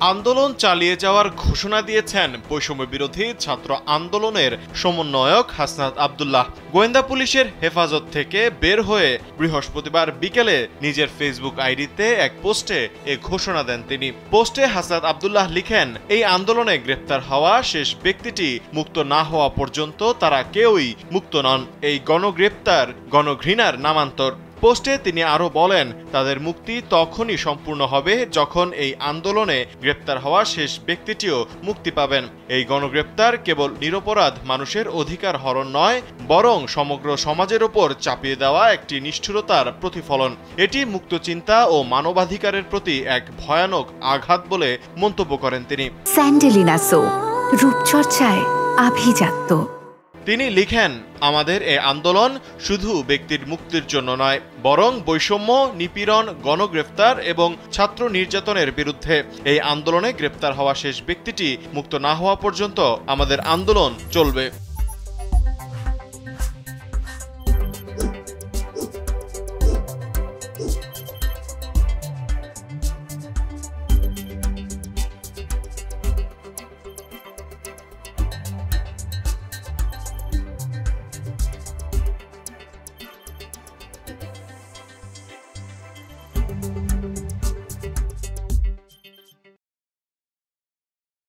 আন্দোলন চালিয়ে যাওয়ার ঘোষণা দিয়েছেন বৈষম্য বিরোধী ছাত্র আন্দোলনের সমন্বয়ক হাসনাত আব্দুল্লাহ। গোয়েন্দা পুলিশের হেফাজত থেকে বের হয়ে বৃহস্পতিবার বিকেলে নিজের ফেসবুক আইডিতে এক পোস্টে এ ঘোষণা দেন তিনি। পোস্টে হাসনাত আব্দুল্লাহ লিখেন, এই আন্দোলনে গ্রেপ্তার হওয়া শেষ ব্যক্তিটি মুক্ত না হওয়া পর্যন্ত তারা কেউই মুক্ত নন। এই গণগ্রেপ্তার গণঘৃণার নামান্তর। পোস্টে তিনি আরও বলেন, তাদের মুক্তি তখনই সম্পূর্ণ হবে যখন এই আন্দোলনে গ্রেপ্তার হওয়া শেষ ব্যক্তিটিও মুক্তি পাবেন। এই গণগ্রেপ্তার কেবল নিরপরাধ মানুষের অধিকার হরণ নয়, বরং সমগ্র সমাজের ওপর চাপিয়ে দেওয়া একটি নিষ্ঠুরতার প্রতিফলন। এটি মুক্ত চিন্তা ও মানবাধিকারের প্রতি এক ভয়ানক আঘাত বলে মন্তব্য করেন তিনি। স্যান্ডেলিনা সো, রূপচর্চায় আভিজাত্য। তিনি লিখেন, আমাদের এই আন্দোলন শুধু ব্যক্তির মুক্তির জন্য নয়, বরং বৈষম্য, নিপীড়ন, গণগ্রেফতার এবং ছাত্র নির্যাতনের বিরুদ্ধে। এই আন্দোলনে গ্রেপ্তার হওয়া শেষ ব্যক্তিটি মুক্ত না হওয়া পর্যন্ত আমাদের আন্দোলন চলবে।